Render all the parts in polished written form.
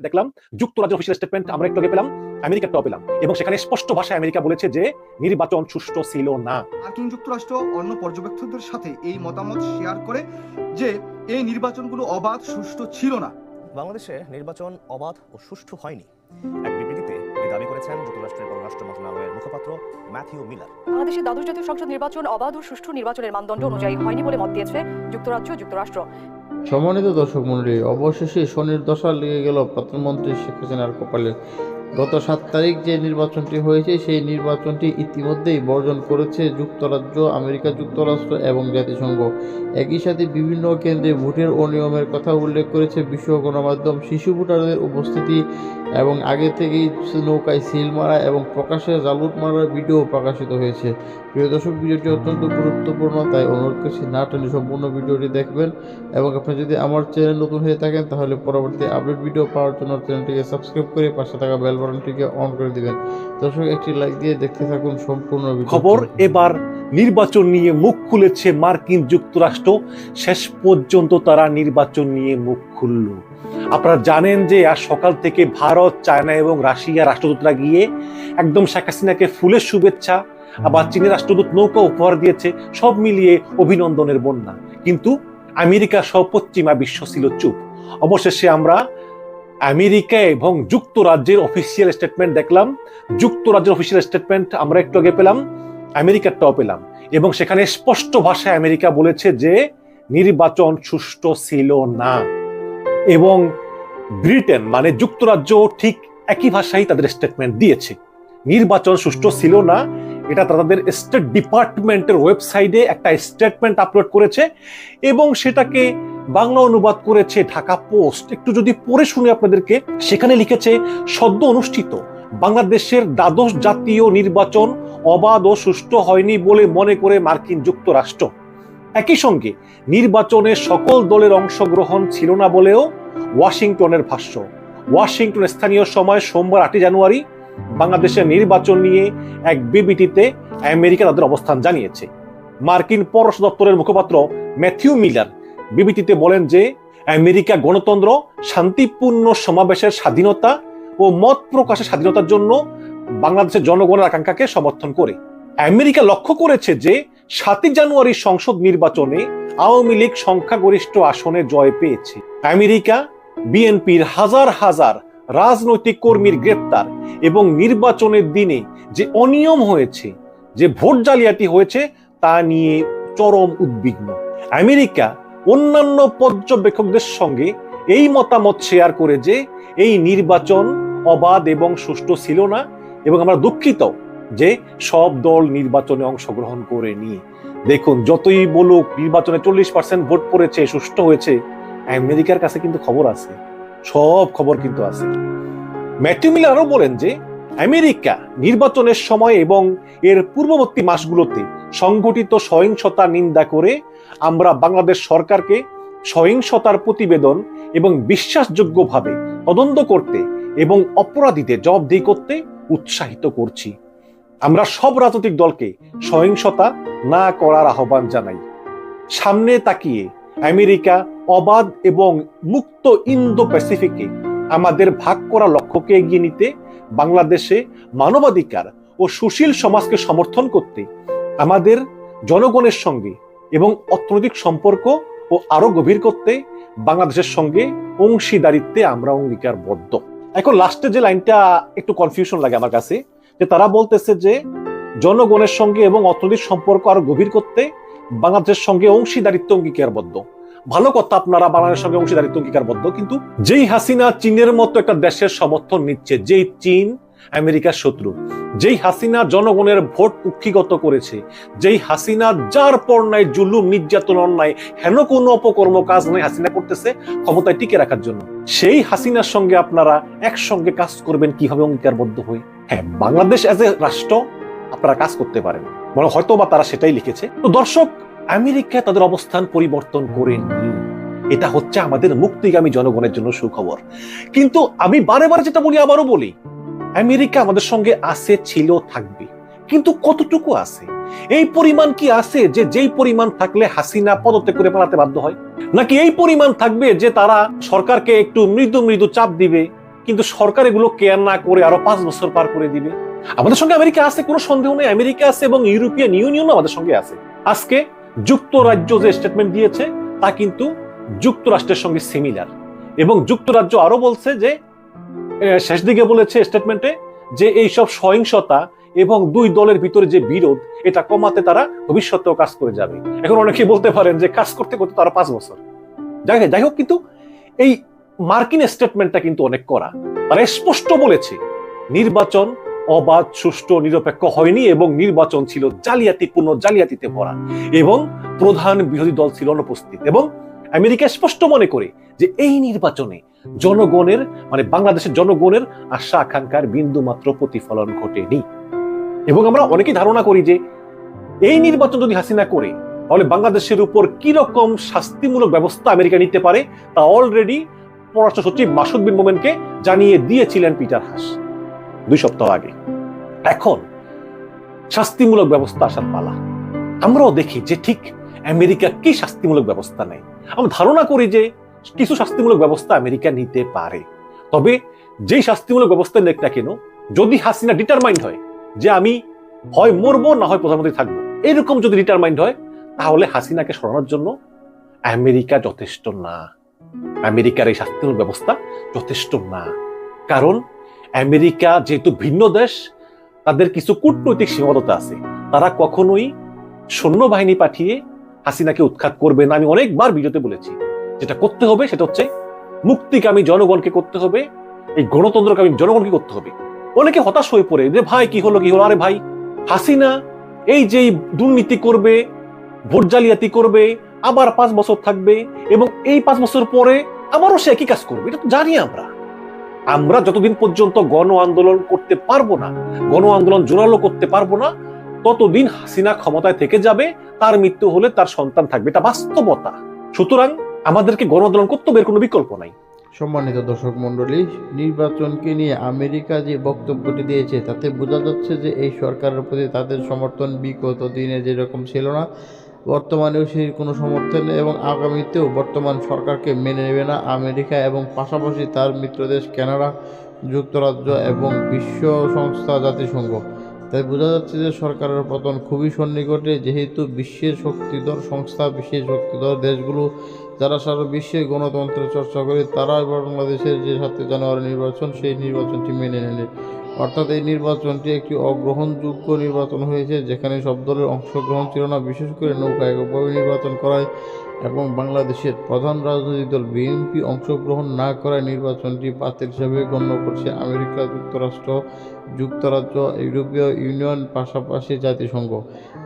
দেখলাম যুক্তরাজ্যের official statement আমরা একটু আগে পেলাম, আমেরিকাটাও পেলাম, এবং সেখানে স্পষ্ট ভাষায় আমেরিকা বলেছে যে নির্বাচন সুষ্ঠু ছিল না। মার্কিন যুক্তরাষ্ট্র অন্য পর্যবেক্ষকদের সাথে এই মতামত শেয়ার করে যে এই নির্বাচনগুলো অবাধ সুষ্ঠু ছিল না। বাংলাদেশে নির্বাচন অবাধ ও সুষ্ঠু হয়নি, এক বিবৃতিতে এই দাবি করেছেন যুক্তরাষ্ট্রের পররাষ্ট্র মন্ত্রণালয়ের মুখপাত্র ম্যাথিউ মিলার। বাংলাদেশের দ্বাদশ জাতীয় সংসদ নির্বাচন অবাধ ও সুষ্ঠু নির্বাচনের মানদণ্ড অনুযায়ী হয়নি বলে মত দিয়েছে যুক্তরাজ্য ও যুক্তরাষ্ট্র। সম্মানিত দর্শক মণ্ডলী, অবশেষে শনির দশা লেগে গেল প্রধানমন্ত্রী শেখ হাসিনার কপালে। গত 7 তারিখ যে নির্বাচনটি হয়েছে সেই নির্বাচনটি ইতিমধ্যেই বর্জন করেছে যুক্তরাজ্য, আমেরিকা যুক্তরাষ্ট্র এবং জাতিসংঘ। একই সাথে বিভিন্ন কেন্দ্রে ভোটের অনিয়মের কথা উল্লেখ করেছে বিশ্ব গণমাধ্যম। শিশু ভোটারদের উপস্থিতি এবং আগে থেকেই নৌকায় সিল মারা এবং প্রকাশ্যে জালুট মারার ভিডিও প্রকাশিত হয়েছে। প্রিয় দর্শক, ভিডিওটি অত্যন্ত গুরুত্বপূর্ণ, তাই অনুরোধ করছি না টেনে সম্পূর্ণ ভিডিওটি দেখবেন। এবং আপনি যদি আমার চ্যানেল নতুন হয়ে থাকেন তাহলে পরবর্তী আপডেট ভিডিও পাওয়ার জন্য চ্যানেলটিকে সাবস্ক্রাইব করে পাশে থাকা বেল বাটনটিকে অন করে দিবেন। দর্শক, একটি লাইক দিয়ে দেখতে থাকুন সম্পূর্ণ খবর। এবার নির্বাচন নিয়ে মুখ খুলেছে মার্কিন যুক্তরাষ্ট্র। শেষ পর্যন্ত তারা নির্বাচন নিয়ে মুখ খুলল। আপনারা জানেন যে আজ সকাল থেকে ভারত, চায়না এবং রাশিয়া রাষ্ট্রদূতরা গিয়ে একদম শেখ হাসিনাকে ফুলের শুভেচ্ছা, আবার চীনের রাষ্ট্রদূত নৌকা উপহার দিয়েছে। সব মিলিয়ে অভিনন্দনের বন্যা। কিন্তু আমেরিকা সহ পশ্চিমা বিশ্ব ছিল চুপ। অবশেষে আমরা আমেরিকা এবং যুক্তরাজ্যের অফিসিয়াল স্টেটমেন্ট দেখলাম। যুক্তরাজ্যের অফিসিয়াল স্টেটমেন্ট আমরা একটু আগে পেলাম, আমেরিকাটাও পেলাম, এবং সেখানে স্পষ্ট ভাষায় আমেরিকা বলেছে যে নির্বাচন সুষ্ঠু ছিল না। এবং ব্রিটেন মানে যুক্তরাজ্য ঠিক একই ভাষায় তাদের স্টেটমেন্ট দিয়েছে, নির্বাচন সুষ্ঠু ছিল না। এটা তাদের স্টেট ডিপার্টমেন্টের ওয়েবসাইটে একটা স্টেটমেন্ট আপলোড করেছে এবং সেটাকে বাংলা অনুবাদ করেছে ঢাকা পোস্ট। একটু যদি পড়ে শুনে আপনাদেরকে, সেখানে লিখেছে, সদ্য অনুষ্ঠিত বাংলাদেশের দ্বাদশ জাতীয় নির্বাচন অবাধ ও সুষ্ঠু হয়নি বলে মনে করে মার্কিন যুক্তরাষ্ট্র। একই সঙ্গে নির্বাচনে সকল দলের অংশগ্রহণ ছিল না বলেও ওয়াশিংটনের ভাষ্য। ওয়াশিংটন স্থানীয় সময় সোমবার 8 জানুয়ারি বাংলাদেশের নির্বাচন নিয়ে এক বিবৃতিতে আমেরিকা তাদের অবস্থান জানিয়েছে। মার্কিন পররাষ্ট্র দপ্তরের মুখপাত্র ম্যাথিউ মিলার বিবৃতিতে বলেন যে আমেরিকা গণতন্ত্র, শান্তিপূর্ণ সমাবেশের স্বাধীনতা ও মত প্রকাশের স্বাধীনতার জন্য বাংলাদেশের জনগণের আকাঙ্ক্ষাকে সমর্থন করে। আমেরিকা লক্ষ্য করেছে যে 7 জানুয়ারি সংসদ নির্বাচনে আওয়ামী লীগ সংখ্যাগরিষ্ঠ আসনে জয় পেয়েছে। আমেরিকা বিএনপির হাজার হাজার রাজনৈতিক কর্মীর গ্রেপ্তার এবং নির্বাচনের দিনে যে অনিয়ম হয়েছে, যে ভোট জালিয়াতি হয়েছে, তা নিয়ে চরম উদ্বিগ্ন। আমেরিকা অন্যান্য পর্যবেক্ষকদের সঙ্গে এই মতামত শেয়ার করে যে এই নির্বাচন অবাধ এবং সুষ্ঠু ছিল না, এবং আমরা দুঃখিত যে সব দল নির্বাচনে অংশগ্রহণ করেনি। দেখুন, যতই বলুক নির্বাচনে 40% ভোট পড়েছে, সুষ্ঠু হয়েছে, আমেরিকার কাছে কিন্তু খবর আছে, সব খবর কিন্তু আছে। ম্যাথিউ মিলার আরো বলেন যে আমেরিকা নির্বাচনের সময় এবং এর পূর্ববর্তী মাসগুলোতে সংঘটিত সহিংসতা নিন্দা করে আমরা বাংলাদেশ সরকারকে সহিংসতার প্রতিবেদন এবং বিশ্বাসযোগ্যভাবে তদন্ত করতে এবং অপরাধীদের জবাবদিহি করতে উৎসাহিত করছি। আমরা সব রাজনৈতিক দলকে সহিংসতা না করার আহ্বান জানাই। সামনে তাকিয়ে আমেরিকা অবাধ এবং মুক্ত ইন্দো প্যাসিফিকে আমাদের ভাগ করা লক্ষ্যকে এগিয়ে নিতে, বাংলাদেশে মানবাধিকার ও সুশীল সমাজকে সমর্থন করতে, আমাদের জনগণের সঙ্গে এবং অর্থনৈতিক সম্পর্ক ও আরো গভীর করতে বাংলাদেশের সঙ্গে অংশীদারিত্বে আমরা অঙ্গীকারবদ্ধ। এখন লাস্টে যে লাইনটা একটু কনফিউশন লাগে আমার কাছে, যে তারা বলতেছে যে জনগণের সঙ্গে এবং অর্থনৈতিক সম্পর্ক আরো গভীর করতে বাংলাদেশের সঙ্গে অংশীদারিত্ব অঙ্গীকারবদ্ধ। ভালো কথা, আপনারা বাংলাদেশের সঙ্গে অংশীদারিত্ব অঙ্গীকারবদ্ধ, কিন্তু যেই হাসিনা চীনের মতো একটা দেশের সমর্থন নিচ্ছে, যেই চীন আমেরিকার শত্রু, যেই হাসিনা জনগণের ভোট কুক্ষিগত করেছে, যেই হাসিনা যার পর নাই জুলুম, নির্যাতন, অন্যায়, হেন কোনো অপকর্ম কাজ নাই হাসিনা করতেছে ক্ষমতায় টিকে রাখার জন্য, সেই হাসিনার সঙ্গে আপনারা একসঙ্গে কাজ করবেন কিভাবে অঙ্গীকারবদ্ধ হয়ে? হ্যাঁ, বাংলাদেশ এজ এ রাষ্ট্র আপনারা কাজ করতে পারেন, মানে হয়তো বা তারা সেটাই লিখেছে। তো দর্শক, আমেরিকা তাদের অবস্থান পরিবর্তন করেনি। এটা হচ্ছে আমাদের মুক্তিগামী জনগণের জন্য সুখবর। কিন্তু আমি বারে বারে যেটা বলি, আবারও বলি, আমেরিকা আমাদের সঙ্গে আছে, ছিল, থাকবে, কিন্তু কতটুকু আছে? এই পরিমাণ কি আছে যে যেই পরিমাণ থাকলে হাসিনা পদত্যাগ করে পালাতে বাধ্য হয়? নাকি এই পরিমাণ থাকবে যে তারা সরকারকে একটু মৃদু মৃদু চাপ দিবে, কিন্তু সরকার এগুলো কেয়ার না করে আরো 5 বছর পার করে দিবে। আমাদের সঙ্গে আমেরিকা আছে, কোনো সন্দেহ নেই, আমেরিকা আছে এবং ইউরোপিয়ান ইউনিয়নও আমাদের সঙ্গে আছে। আজকে যুক্তরাজ্য যে স্টেটমেন্ট দিয়েছে তা কিন্তু যুক্তরাষ্ট্রের সঙ্গে সিমিলার, এবং যুক্তরাজ্য আরো বলছে যে শেষ দিকে বলেছে স্টেটমেন্টে যে এইসব সহিংসতা এবং দুই দলের ভিতরে যে বিরোধ এটা কমাতে তারা ভবিষ্যতেও কাজ করে যাবে। এখন অনেকেই বলতে পারেন যে কাজ করতে করতে তারা 5 বছর, যাই হোক, কিন্তু এই মার্কিন স্টেটমেন্টটা কিন্তু অনেক কড়া। তারা স্পষ্ট বলেছে নির্বাচন অবাধ, সুষ্ঠু, নিরপেক্ষ হয়নি এবং নির্বাচন ছিল জালিয়াতিপূর্ণ, জালিয়াতিতে ভরা, এবং প্রধান বিরোধী দল ছিল অনুপস্থিত। এবং আমেরিকা স্পষ্ট মনে করে যে এই নির্বাচনে জনগণের মানে বাংলাদেশের জনগণের আশা আকাঙ্ক্ষার বিন্দু মাত্র প্রতিফলন ঘটেনি। এবং আমরা অনেকেই ধারণা করি যে এই নির্বাচন যদি হাসিনা করে তাহলে বাংলাদেশের উপর কি রকম শাস্তিমূলক ব্যবস্থা আমেরিকা নিতে পারে তা অলরেডি পররাষ্ট্র সচিব মাসুদ বিন মোমেনকে জানিয়ে দিয়েছিলেন পিটার হাস 2 সপ্তাহ আগে। এখন শাস্তিমূলক ব্যবস্থা আসার পালা। আমরাও দেখি যে ঠিক আমেরিকা কি শাস্তিমূলক ব্যবস্থা নেয়। আমরা ধারণা করি যে কিছু শাস্তিমূলক ব্যবস্থা আমেরিকা নিতে পারে, তবে যেই শাস্তিমূলক ব্যবস্থা নেক না কেন, যদি হাসিনা ডিটারমাইন্ড হয় যে আমি হয় মরবো না হয় প্রধানমন্ত্রী থাকবো, এরকম যদি ডিটারমাইন্ড হয়, তাহলে হাসিনাকে সরানোর জন্য আমেরিকা যথেষ্ট না। আমেরিকার এই শাস্তিমূলক ব্যবস্থা যথেষ্ট না, কারণ আমেরিকা যেহেতু ভিন্ন দেশ, তাদের কিছু কূটনৈতিক সীমাবদ্ধতা আছে। তারা কখনোই সৈন্যবাহিনী পাঠিয়ে হাসিনাকে উৎখাত করবে না। আমি অনেকবার ভিডিওতে বলেছি, যেটা করতে হবে সেটা হচ্ছে মুক্তিকামী জনগণকে করতে হবে, এই গণতন্ত্রকামী জনগণকে করতে হবে। অনেকে হতাশ হয়ে পড়ে যে ভাই কি হলো। আরে ভাই, হাসিনা এই যে দুর্নীতি করবে, ভোট জালিয়াতি করবে, আবার 5 বছর থাকবে, এবং এই 5 বছর পরে আবারও সে একই কাজ করবে, এটা তো জানি আমরা যতদিন পর্যন্ত গণ আন্দোলন করতে পারবো না, গণ আন্দোলন জোরালো করতে পারবো না, ততদিন হাসিনা ক্ষমতায় থেকে যাবে। তার মৃত্যু হলে তার সন্তান থাকবে, এটা বাস্তবতা। সুতরাং আমাদেরকে গণ আন্দোলন করতে হবে, এর কোনো বিকল্প নাই। সম্মানিত দর্শক মণ্ডলী, নির্বাচনকে নিয়ে আমেরিকা যে বক্তব্যটি দিয়েছে তাতে বোঝা যাচ্ছে যে এই সরকারের প্রতি তাদের সমর্থন বিগত দিনে যেরকম ছিল না, বর্তমানেও সেই কোনো সমর্থন নেই, এবং আগামীতেও বর্তমান সরকারকে মেনে নেবে না আমেরিকা, এবং পাশাপাশি তার মিত্রদেশ কানাডা, যুক্তরাজ্য এবং বিশ্ব সংস্থা জাতিসংঘ। তাই বোঝা যাচ্ছে যে সরকারের পতন খুবই সন্নিকটে, যেহেতু বিশ্বের শক্তিধর সংস্থা, বিশ্বের শক্তিধর দেশগুলো যারা সারা বিশ্বে গণতন্ত্রের চর্চা করে, তারা বাংলাদেশের যে 7 জানুয়ারি নির্বাচন, সেই নির্বাচনটি মেনে নেন। অর্থাৎ এই নির্বাচনটি একটি অগ্রহণযোগ্য নির্বাচন হয়েছে, যেখানে সব দলের অংশগ্রহণ ছিল না। বিশেষ করে নৌকা এককভাবে নির্বাচন করায় এবং বাংলাদেশের প্রধান রাজনৈতিক দল বিএনপি অংশগ্রহণ না করায় নির্বাচনটি বাতিল হিসেবে গণ্য করছে আমেরিকা যুক্তরাষ্ট্র, যুক্তরাজ্য, ইউরোপীয় ইউনিয়ন, পাশাপাশি জাতিসংঘ।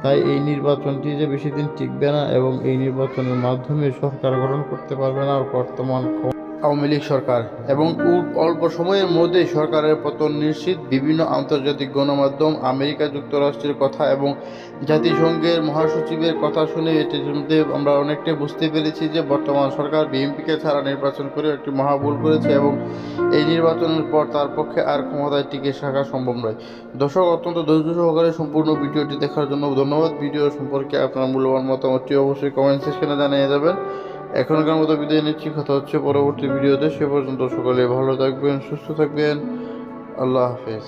তাই এই নির্বাচনটি যে বেশি দিন টিকবে না, এবং এই নির্বাচনের মাধ্যমে সরকার গঠন করতে পারবে না বর্তমান আওয়ামী লীগ সরকার, এবং অল্প সময়ের মধ্যেই সরকারের পতন নিশ্চিত। বিভিন্ন আন্তর্জাতিক গণমাধ্যম আমেরিকা যুক্তরাষ্ট্রের কথা এবং জাতিসংঘের মহাসচিবের কথা শুনে এটির মধ্যে আমরা অনেকটাই বুঝতে পেরেছি যে বর্তমান সরকার বিএনপিকে ছাড়া নির্বাচন করে একটি মহাভুল করেছে, এবং এই নির্বাচনের পর তার পক্ষে আর ক্ষমতায় টিকে থাকা সম্ভব নয়। দর্শক, অত্যন্ত ধৈর্য সহকারে সম্পূর্ণ ভিডিওটি দেখার জন্য ধন্যবাদ। ভিডিও সম্পর্কে আপনার মূল্যবান মতামতটি অবশ্যই কমেন্ট সেকশনে জানিয়ে যাবেন। এখনকার মতো বিদায় নিচ্ছি, কথা হচ্ছে পরবর্তী ভিডিওতে। সে পর্যন্ত সকলে ভালো থাকবেন, সুস্থ থাকবেন। আল্লাহ হাফেজ।